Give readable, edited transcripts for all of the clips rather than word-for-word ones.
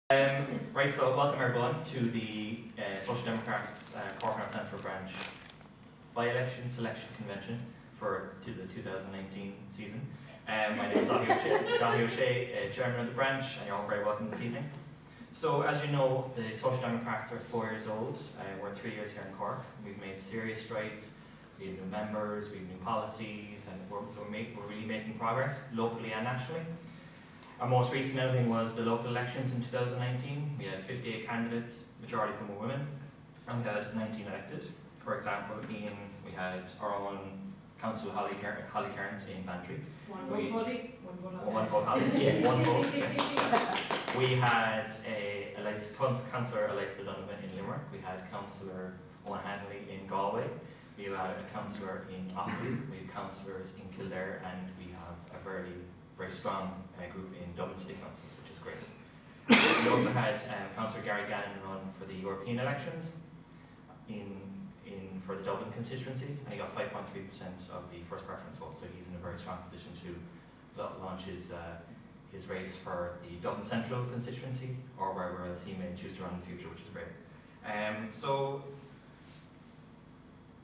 Right, so welcome everyone to the Social Democrats Cork North Central branch by-election selection convention to the 2019 season. My name is Dahi O'Shea, Chairman of the branch, and you're all very welcome this evening. So as you know, the Social Democrats are 4 years old. We're 3 years here in Cork. We've made serious strides. We have new members, we have new policies, and we're really making progress locally and nationally. Our most recent outing was the local elections in 2019. We had 58 candidates, majority of whom were women, and we had 19 elected. For example, we had our own council, Holly Cairns in Bantry. One vote Holly. Yeah, one vote. Yes. We had Councillor Elisa Donovan in Limerick. We had Councillor Owen Hanley in Galway. We had a councillor in Offaly. We have councillors in Kildare, and we have a very strong group in Dublin City Council, which is great. We also had Councillor Gary Gannon run for the European elections for the Dublin constituency, and he got 5.3% of the first preference vote, so he's in a very strong position to launch his race for the Dublin Central constituency, or wherever else he may choose to run in the future, which is great. So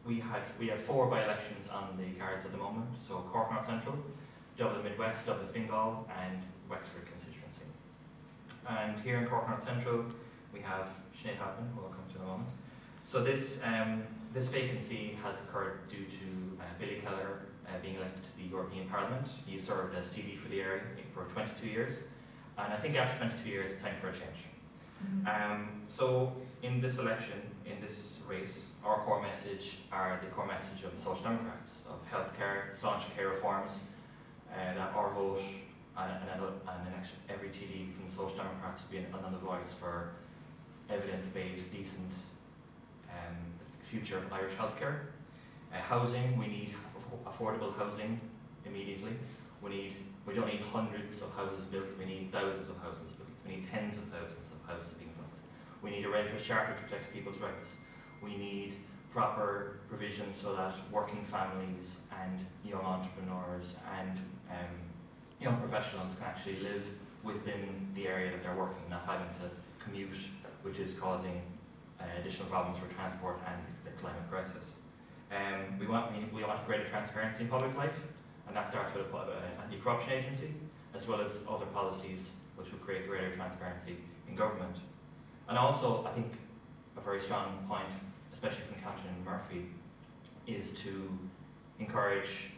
we have 4 by-elections on the cards at the moment, so Cork North Central, Dublin Midwest, Dublin Fingal, and Wexford constituency. And here in Cork North Central, we have Sinéad Halpin, who I'll come to in a moment. So this vacancy has occurred due to Billy Keller being elected to the European Parliament. He served as TD for the area for 22 years, and I think after 22 years, it's time for a change. So in this election, in this race, our core message are the core message of the Social Democrats, of healthcare, staunch care reforms, that our vote and every TD from the Social Democrats will be another voice for evidence-based, decent future of Irish healthcare. Housing, we need affordable housing immediately. We don't need hundreds of houses built, we need thousands of houses built. We need tens of thousands of houses being built. We need a renters' charter to protect people's rights. We need proper provision so that working families and young entrepreneurs and young professionals can actually live within the area that they're working, not having to commute, which is causing additional problems for transport and the climate crisis. We want greater transparency in public life, and that starts with an anti-corruption agency, as well as other policies which will create greater transparency in government. And also, I think a very strong point, especially from Catherine Murphy, is to encourage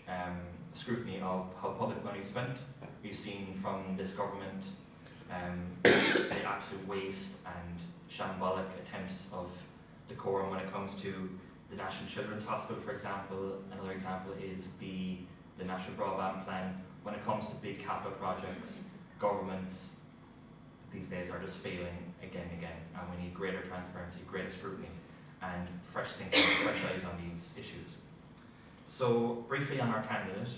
scrutiny of how public money is spent. We've seen from this government the absolute waste and shambolic attempts of decorum when it comes to the National Children's Hospital, for example. Another example is the National Broadband Plan. When it comes to big capital projects, governments these days are just failing again and again, and we need greater transparency, greater scrutiny, and fresh thinking, fresh eyes on these issues. So briefly on our candidate,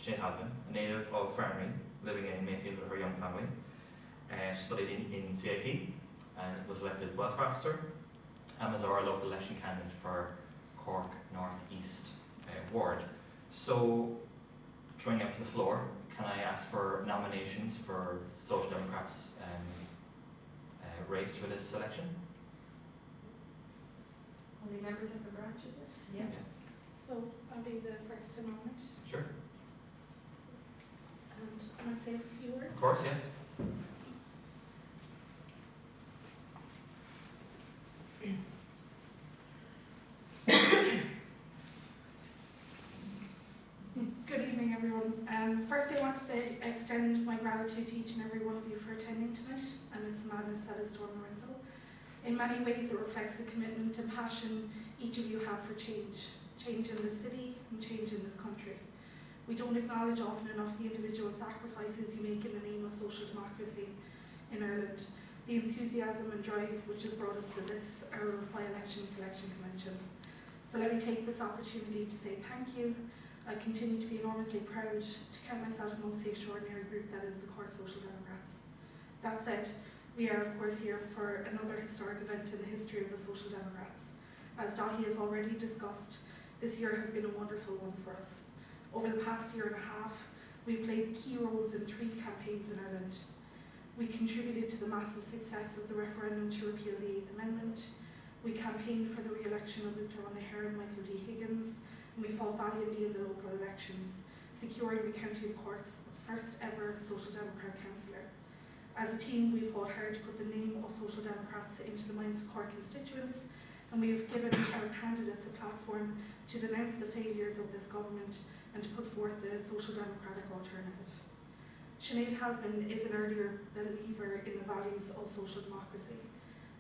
Sinéad Halpin, a native of Fernie, living in Mayfield with her young family. She studied in CIT and was elected welfare officer, and was our local election candidate for Cork North East ward. So joining up to the floor, can I ask for nominations for Social Democrats race for this election? Only members of the branch, is it? Yeah. So I'll be the first to nominate, Sure. and I might say a few words. Of course, yes. Good evening, everyone. First, I want to extend my gratitude to each and every one of you for attending tonight amidst the madness that is Storm Lorenzo. In many ways, it reflects the commitment and passion each of you have for change in this city and change in this country. We don't acknowledge often enough the individual sacrifices you make in the name of social democracy in Ireland, the enthusiasm and drive which has brought us to this, our by-election selection convention. So let me take this opportunity to say thank you. I continue to be enormously proud to count myself amongst the extraordinary group that is the Cork Social Democrats. That said, we are of course here for another historic event in the history of the Social Democrats. As Dahi has already discussed, this year has been a wonderful one for us. Over the past year and a half, we've played key roles in 3 campaigns in Ireland. We contributed to the massive success of the referendum to repeal the 8th Amendment. We campaigned for the re-election of Uachtar O'Nahara and Michael D. Higgins, and we fought valiantly in the local elections, securing the County of Cork's first ever Social Democrat councillor. As a team, we fought hard to put the name of Social Democrats into the minds of Cork constituents, and we have given our candidates a platform to denounce the failures of this government and to put forth the social democratic alternative. Sinéad Halpin is an earlier believer in the values of social democracy.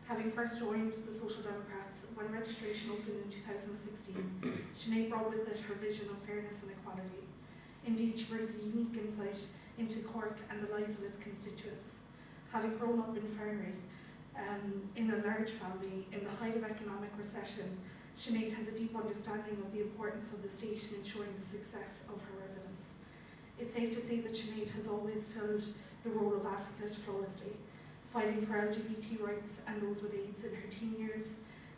Having first joined the Social Democrats when registration opened in 2016, Sinéad brought with it her vision of fairness and equality. Indeed, she brings a unique insight into Cork and the lives of its constituents. Having grown up in Ferry, in a large family, in the height of economic recession, Sinéad has a deep understanding of the importance of the state in ensuring the success of her residents. It's safe to say that Sinéad has always filled the role of advocate flawlessly, fighting for LGBT rights and those with AIDS in her teen years,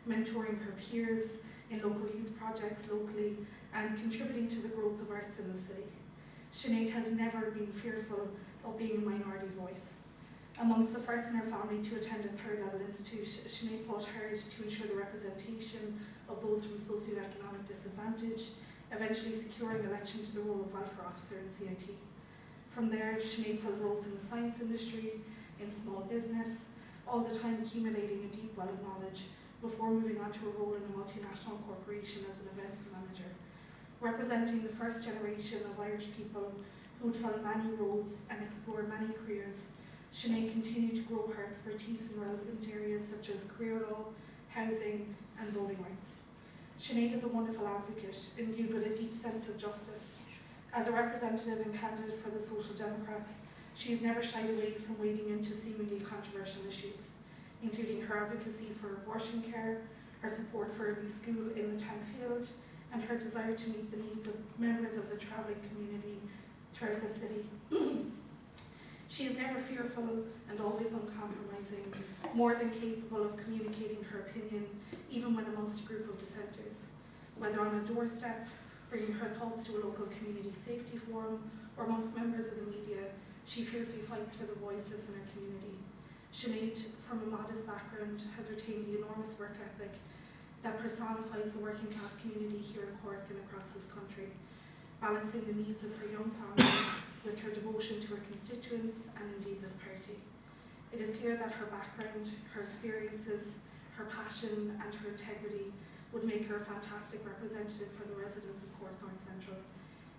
mentoring her peers in local youth projects locally, and contributing to the growth of arts in the city. Sinéad has never been fearful of being a minority voice. Amongst the first in her family to attend a third-level institute, Sinéad fought hard to ensure the representation of those from socioeconomic disadvantage, eventually securing election to the role of welfare officer in CIT. From there, Sinéad filled roles in the science industry, in small business, all the time accumulating a deep well of knowledge before moving on to a role in a multinational corporation as an events manager, representing the first generation of Irish people who would fill many roles and explore many careers. Sinéad continued to grow her expertise in relevant areas such as career law, housing, and voting rights. Sinéad is a wonderful advocate, imbued with a deep sense of justice. As a representative and candidate for the Social Democrats, she has never shied away from wading into seemingly controversial issues, including her advocacy for abortion care, her support for a new school in the town field, and her desire to meet the needs of members of the travelling community throughout the city. She is never fearful and always uncompromising, more than capable of communicating her opinion, even when amongst a group of dissenters. Whether on a doorstep, bringing her thoughts to a local community safety forum, or amongst members of the media, she fiercely fights for the voiceless in her community. Sinéad, from a modest background, has retained the enormous work ethic that personifies the working class community here in Cork and across this country, balancing the needs of her young family with her devotion to her constituents and indeed this party. It is clear that her background, her experiences, her passion and her integrity would make her a fantastic representative for the residents of Cork North Central.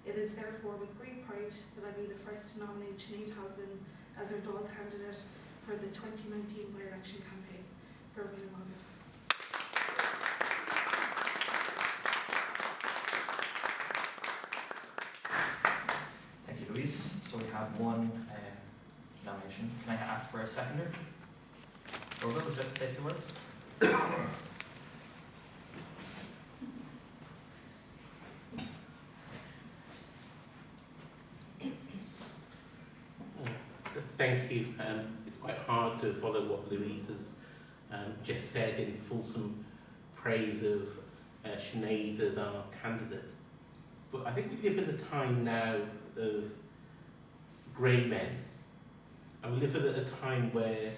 It is therefore with great pride that I be the first to nominate Sinéad Halpin as our Dáil candidate for the 2019 by-election campaign. Thank you, Louise. So we have one nomination. Can I ask for a seconder? Orville, would you like to say a few words? Thank you. It's quite hard to follow what Louise has just said in fulsome praise of Sinéad as our candidate. But I think we live in a time now of grey men, and we live at a time where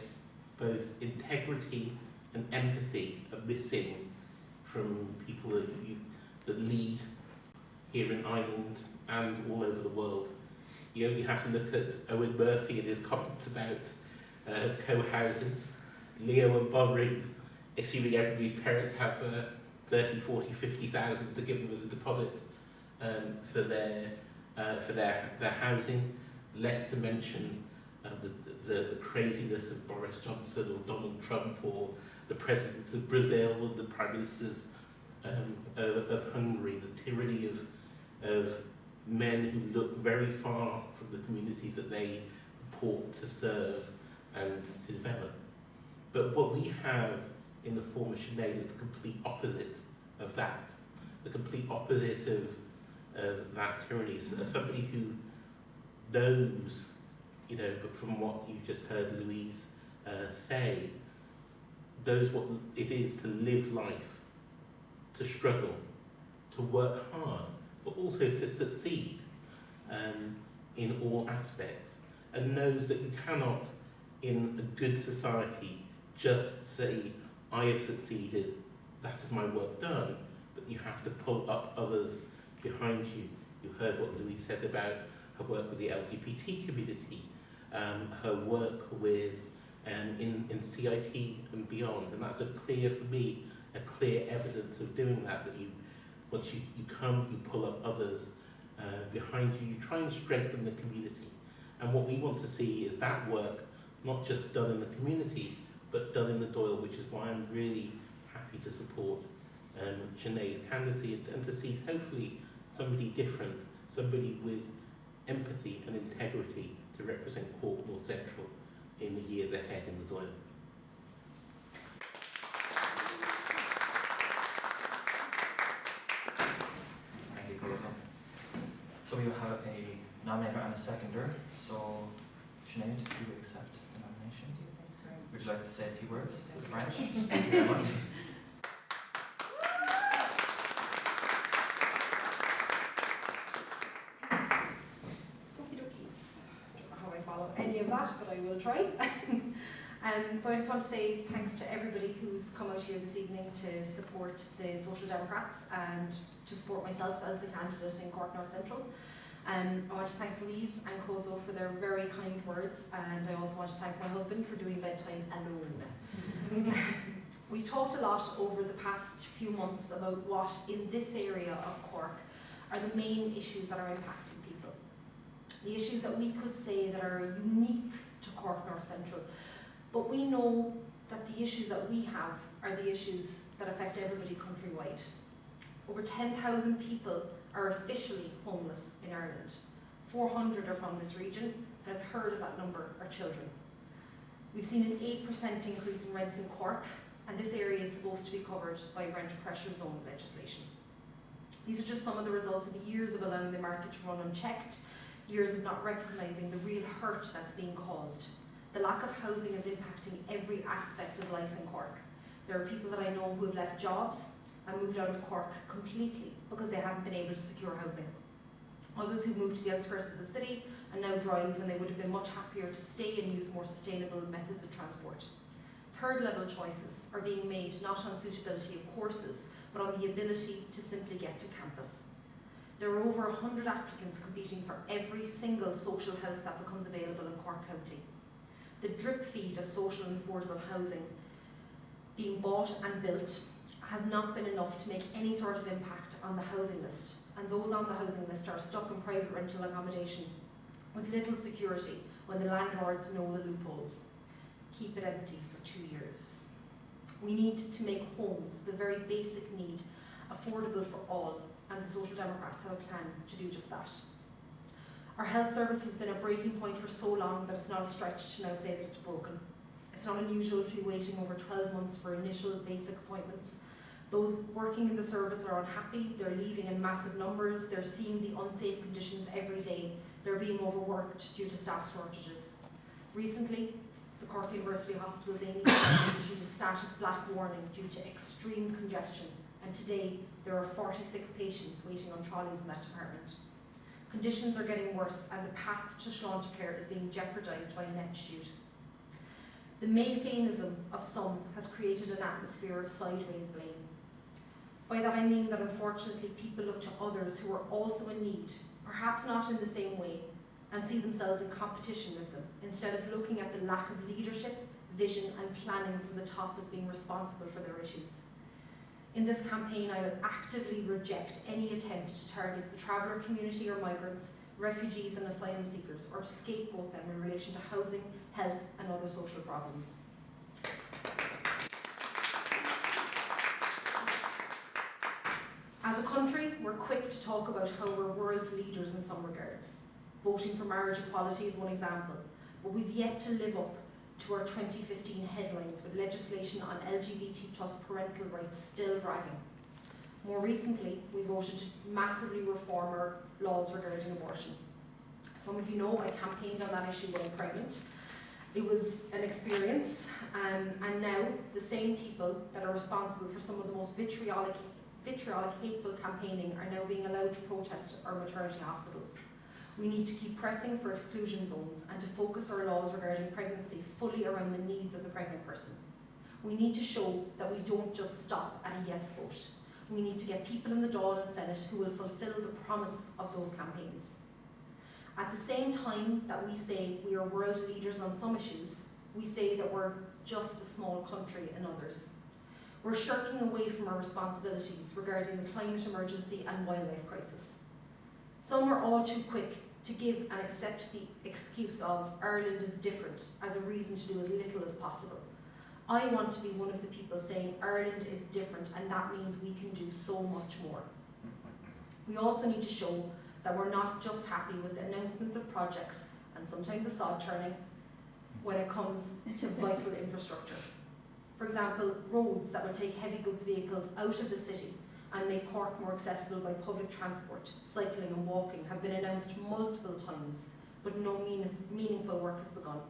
both integrity and empathy are missing from people that lead here in Ireland and all over the world. You only have to look at Owen Murphy and his comments about co-housing, Leo and Bothering, assuming everybody's parents have 30, 40, 50,000 to give them as a deposit for their housing, less to mention the craziness of Boris Johnson or Donald Trump or the presidents of Brazil or the prime ministers of Hungary, the tyranny of men who look very far from the communities that they purport to serve and to develop. But what we have in the form of Sinéad is the complete opposite of that, the complete opposite of that tyranny. So somebody who knows, but from what you just heard Louise say, knows what it is to live life, to struggle, to work hard, but also to succeed in all aspects, and knows that you cannot in a good society just say, I have succeeded, that is my work done, but you have to pull up others behind you. You heard what Louise said about her work with the LGBT community, her work with in CIT and beyond, and that's for me, a clear evidence of doing that, that once you come, you pull up others behind you, you try and strengthen the community. And what we want to see is that work not just done in the community, but done in the Dáil, which is why I'm really happy to support Sinéad's candidacy and to see hopefully somebody different, somebody with empathy and integrity to represent Cork North Central in the years ahead in the Dáil. Thank you, Colin. So we have a nominator and a seconder. So, Sinead, do you accept the nomination? Would you like to say a few words to the branch? Thank you very much. Any of that, but I will try. So I just want to say thanks to everybody who's come out here this evening to support the Social Democrats and to support myself as the candidate in Cork North Central. I want to thank Louise and Kozo for their very kind words, and I also want to thank my husband for doing bedtime alone. We talked a lot over the past few months about what in this area of Cork are the main issues that are impacting people. The issues that we could say that are unique to Cork North Central. But we know that the issues that we have are the issues that affect everybody countrywide. Over 10,000 people are officially homeless in Ireland. 400 are from this region, and a third of that number are children. We've seen an 8% increase in rents in Cork, and this area is supposed to be covered by rent pressure zone legislation. These are just some of the results of years of allowing the market to run unchecked, years of not recognising the real hurt that's being caused. The lack of housing is impacting every aspect of life in Cork. There are people that I know who have left jobs and moved out of Cork completely because they haven't been able to secure housing. Others who moved to the outskirts of the city and now drive when they would have been much happier to stay and use more sustainable methods of transport. Third level choices are being made not on suitability of courses, but on the ability to simply get to campus. There are over 100 applicants competing for every single social house that becomes available in Cork County. The drip feed of social and affordable housing being bought and built has not been enough to make any sort of impact on the housing list, and those on the housing list are stuck in private rental accommodation with little security when the landlords know the loopholes. Keep it empty for 2 years. We need to make homes, the very basic need, affordable for all, and the Social Democrats have a plan to do just that. Our health service has been a breaking point for so long that it's not a stretch to now say that it's broken. It's not unusual to be waiting over 12 months for initial basic appointments. Those working in the service are unhappy, they're leaving in massive numbers, they're seeing the unsafe conditions every day, they're being overworked due to staff shortages. Recently, the Cork University Hospital's A&E issued a status black warning due to extreme congestion, and today there are 46 patients waiting on trolleys in that department. Conditions are getting worse, and the path to Sláinte care is being jeopardised by ineptitude. The Mayfainism of some has created an atmosphere of sideways blame. By that I mean that unfortunately people look to others who are also in need, perhaps not in the same way, and see themselves in competition with them, instead of looking at the lack of leadership, vision and planning from the top as being responsible for their issues. In this campaign, I will actively reject any attempt to target the traveller community or migrants, refugees and asylum seekers, or to scapegoat them in relation to housing, health and other social problems. As a country, we're quick to talk about how we're world leaders in some regards. Voting for marriage equality is one example, but we've yet to live up to our 2015 headlines with legislation on LGBT+ parental rights still dragging. More recently, we voted to massively reform our laws regarding abortion. Some of you know I campaigned on that issue when pregnant. It was an experience, and now the same people that are responsible for some of the most vitriolic, hateful campaigning are now being allowed to protest our maternity hospitals. We need to keep pressing for exclusion zones and to focus our laws regarding pregnancy fully around the needs of the pregnant person. We need to show that we don't just stop at a yes vote. We need to get people in the Dáil and Senate who will fulfil the promise of those campaigns. At the same time that we say we are world leaders on some issues, we say that we're just a small country in others. We're shirking away from our responsibilities regarding the climate emergency and wildlife crisis. Some are all too quick to give and accept the excuse of Ireland is different as a reason to do as little as possible. I want to be one of the people saying Ireland is different and that means we can do so much more. We also need to show that we're not just happy with the announcements of projects and sometimes a sod turning when it comes to vital infrastructure. For example, roads that will take heavy goods vehicles out of the city and make Cork more accessible by public transport, cycling and walking have been announced multiple times, but no meaningful work has begun.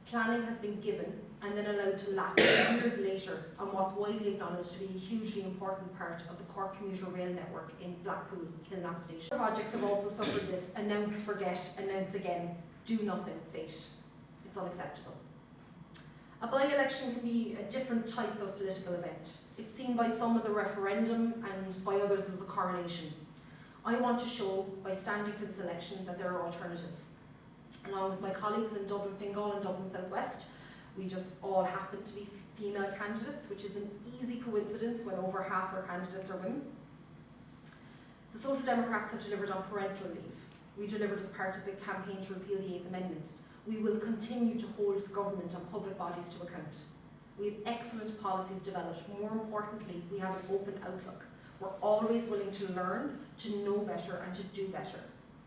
Planning has been given and then allowed to lapse years later on what's widely acknowledged to be a hugely important part of the Cork commuter rail network in Blackpool, Kilnap Station. Projects have also suffered this announce, forget, announce again, do nothing fate. It's unacceptable. A by-election can be a different type of political event. It's seen by some as a referendum and by others as a coronation. I want to show, by standing for this election, that there are alternatives. Along with my colleagues in Dublin Fingal and Dublin South West, we just all happen to be female candidates, which is an easy coincidence when over half our candidates are women. The Social Democrats have delivered on parental leave. We delivered as part of the campaign to repeal the 8th Amendment. We will continue to hold the government and public bodies to account. We have excellent policies developed. More importantly, we have an open outlook. We're always willing to learn, to know better and to do better.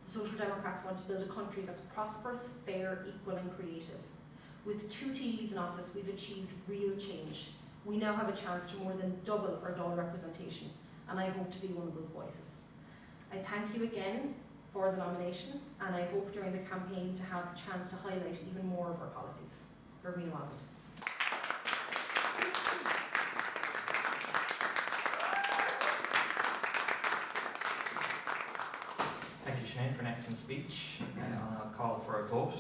The Social Democrats want to build a country that's prosperous, fair, equal and creative. With 2 TDs in office, we've achieved real change. We now have a chance to more than double our Dáil representation, and I hope to be one of those voices. I thank you again for the nomination, and I hope during the campaign to have the chance to highlight even more of our policies. Very well. Thank you, Sinead, for an excellent speech. I'll call for a vote.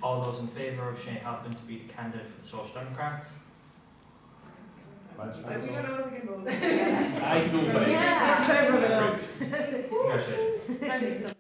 All those in favour of Sinead Halpin to be the candidate for the Social Democrats? We don't know if we can vote. I do vote. Yeah. Congratulations.